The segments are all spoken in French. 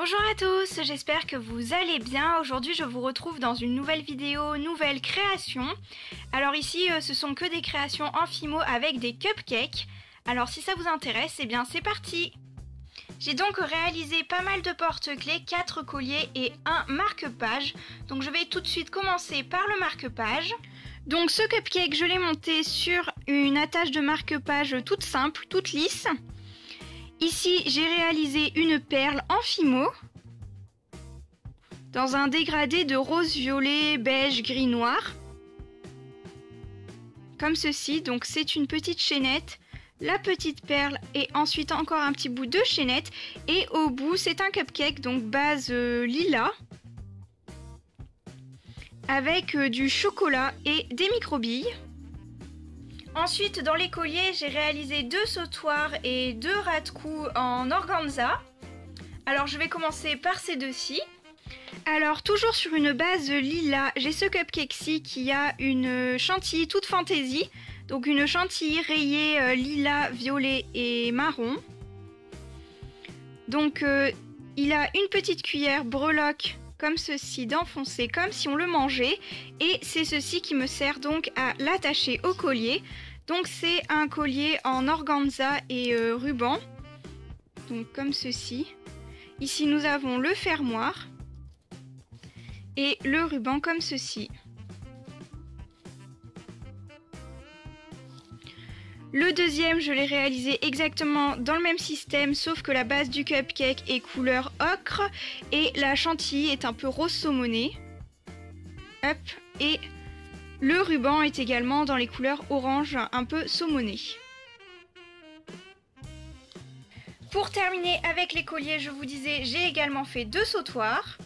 Bonjour à tous, j'espère que vous allez bien. Aujourd'hui je vous retrouve dans une nouvelle vidéo, nouvelle création. Alors ici ce sont que des créations en fimo avec des cupcakes. Alors si ça vous intéresse, eh bien c'est parti. J'ai donc réalisé pas mal de porte-clés, 4 colliers et un marque-page. Donc je vais tout de suite commencer par le marque-page. Donc ce cupcake je l'ai monté sur une attache de marque-page toute simple, toute lisse. Ici, j'ai réalisé une perle en fimo dans un dégradé de rose, violet, beige, gris, noir. Comme ceci, donc c'est une petite chaînette, la petite perle et ensuite encore un petit bout de chaînette. Et au bout, c'est un cupcake, donc base lilas, avec du chocolat et des microbilles. Ensuite, dans les colliers, j'ai réalisé 2 sautoirs et 2 ras de cou en organza. Alors, je vais commencer par ces deux-ci. Alors, toujours sur une base lilas, j'ai ce cupcake-ci qui a une chantilly toute fantaisie. Donc, une chantilly rayée lilas, violet et marron. Donc, il a une petite cuillère breloque comme ceci d'enfoncer, comme si on le mangeait. Et c'est ceci qui me sert donc à l'attacher au collier. Donc c'est un collier en organza et ruban, donc comme ceci. Ici nous avons le fermoir et le ruban comme ceci. Le deuxième, je l'ai réalisé exactement dans le même système, sauf que la base du cupcake est couleur ocre et la chantilly est un peu rose saumoné. Hop, et le ruban est également dans les couleurs orange un peu saumoné. Pour terminer avec les colliers, je vous disais, j'ai également fait 2 sautoirs.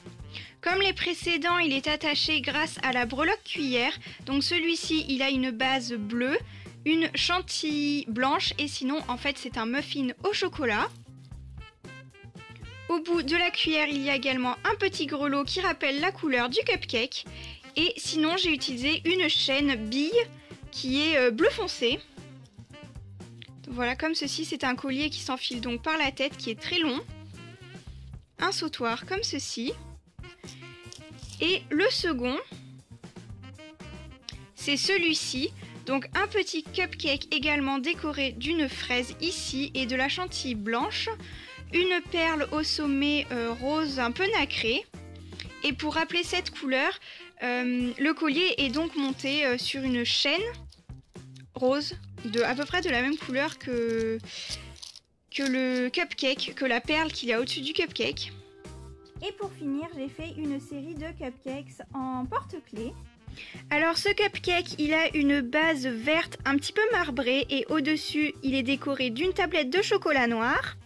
Comme les précédents, il est attaché grâce à la breloque cuillère. Donc celui-ci, il a une base bleue, une chantilly blanche et sinon, en fait, c'est un muffin au chocolat. Au bout de la cuillère, il y a également un petit grelot qui rappelle la couleur du cupcake. Et sinon, j'ai utilisé une chaîne bille qui est bleu foncé. Donc voilà, comme ceci, c'est un collier qui s'enfile donc par la tête, qui est très long. Un sautoir comme ceci. Et le second, c'est celui-ci. Donc un petit cupcake également décoré d'une fraise ici et de la chantilly blanche. Une perle au sommet rose un peu nacré. Et pour rappeler cette couleur, le collier est donc monté sur une chaîne rose, à peu près de la même couleur que le cupcake, que la perle qu'il y a au-dessus du cupcake. Et pour finir, j'ai fait une série de cupcakes en porte-clés. Alors ce cupcake, il a une base verte un petit peu marbrée et au-dessus, il est décoré d'une tablette de chocolat noir.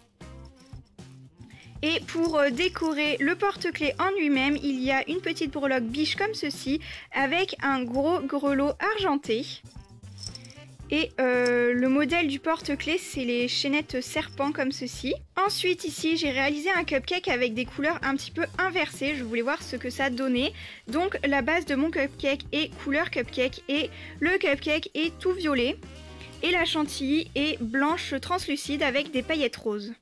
Et pour décorer le porte-clés en lui-même, il y a une petite breloque biche comme ceci, avec un gros grelot argenté. Et le modèle du porte-clés, c'est les chaînettes serpents comme ceci. Ensuite, ici, j'ai réalisé un cupcake avec des couleurs un petit peu inversées. Je voulais voir ce que ça donnait. Donc, la base de mon cupcake est couleur cupcake et le cupcake est tout violet. Et la chantilly est blanche translucide avec des paillettes roses.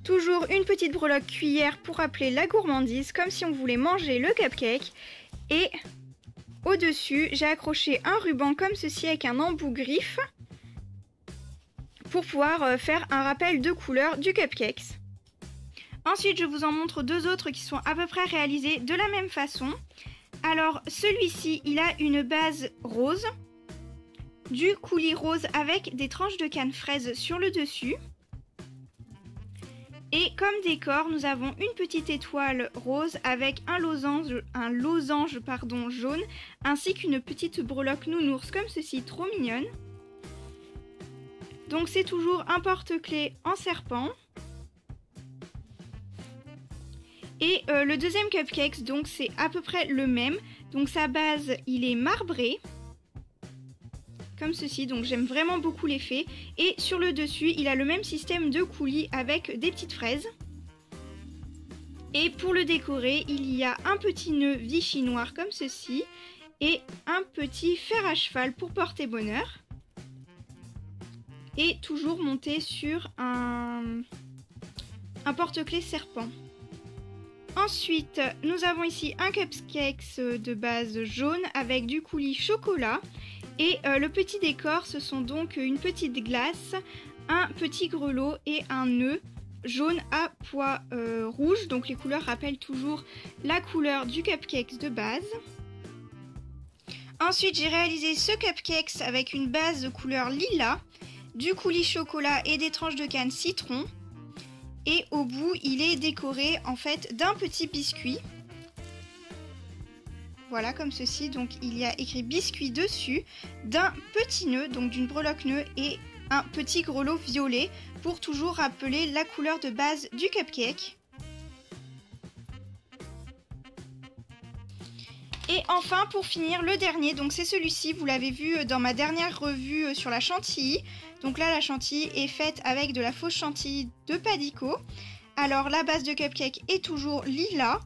Toujours une petite breloque cuillère pour rappeler la gourmandise, comme si on voulait manger le cupcake. Et au-dessus, j'ai accroché un ruban comme ceci avec un embout griffe pour pouvoir faire un rappel de couleur du cupcake. Ensuite, je vous en montre 2 autres qui sont à peu près réalisés de la même façon. Alors, celui-ci, il a une base rose, du coulis rose avec des tranches de canne fraise sur le dessus. Et comme décor, nous avons une petite étoile rose avec un losange jaune, ainsi qu'une petite breloque nounours comme ceci, trop mignonne. Donc c'est toujours un porte-clés en serpent. Et le deuxième cupcake, donc c'est à peu près le même. Donc sa base, il est marbré. Comme ceci, donc j'aime vraiment beaucoup l'effet. Et sur le dessus, il a le même système de coulis avec des petites fraises. Et pour le décorer, il y a un petit nœud Vichy noir comme ceci. Et un petit fer à cheval pour porter bonheur. Et toujours monté sur un un porte-clés serpent. Ensuite, nous avons ici un cupcake de base jaune avec du coulis chocolat. Et le petit décor, ce sont donc une petite glace, un petit grelot et un nœud jaune à pois rouge. Donc les couleurs rappellent toujours la couleur du cupcake de base. Ensuite, j'ai réalisé ce cupcake avec une base de couleur lilas, du coulis chocolat et des tranches de canne citron. Et au bout, il est décoré en fait d'un petit biscuit. Voilà, comme ceci. Donc il y a écrit biscuit dessus, d'un petit nœud, donc d'une breloque nœud et un petit grelot violet pour toujours rappeler la couleur de base du cupcake. Et enfin, pour finir, le dernier, donc c'est celui-ci, vous l'avez vu dans ma dernière revue sur la chantilly. Donc là, la chantilly est faite avec de la fausse chantilly de Padico. Alors la base de cupcake est toujours lilas.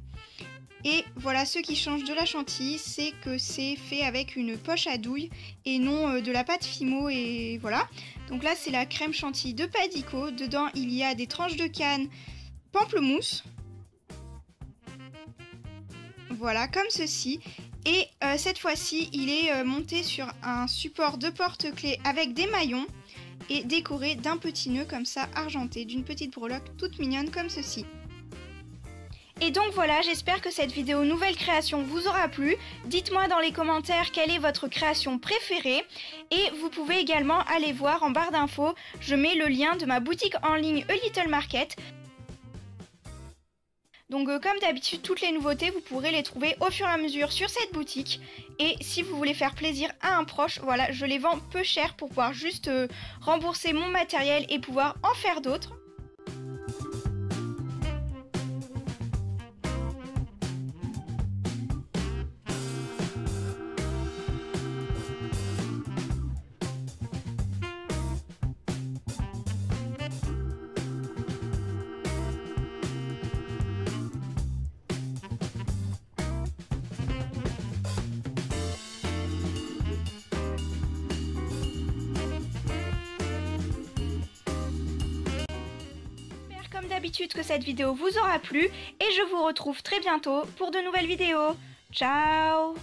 Et voilà, ce qui change de la chantilly, c'est que c'est fait avec une poche à douille et non de la pâte Fimo, et voilà. Donc là, c'est la crème chantilly de Padico. Dedans, il y a des tranches de canne pamplemousse. Voilà, comme ceci. Et cette fois-ci, il est monté sur un support de porte-clés avec des maillons et décoré d'un petit nœud comme ça argenté, d'une petite breloque toute mignonne comme ceci. Et donc voilà, j'espère que cette vidéo nouvelle création vous aura plu. Dites-moi dans les commentaires quelle est votre création préférée. Et vous pouvez également aller voir en barre d'infos, je mets le lien de ma boutique en ligne A Little Market. Donc comme d'habitude, toutes les nouveautés, vous pourrez les trouver au fur et à mesure sur cette boutique. Et si vous voulez faire plaisir à un proche, voilà, je les vends peu cher pour pouvoir juste rembourser mon matériel et pouvoir en faire d'autres. Comme d'habitude que cette vidéo vous aura plu et je vous retrouve très bientôt pour de nouvelles vidéos. Ciao!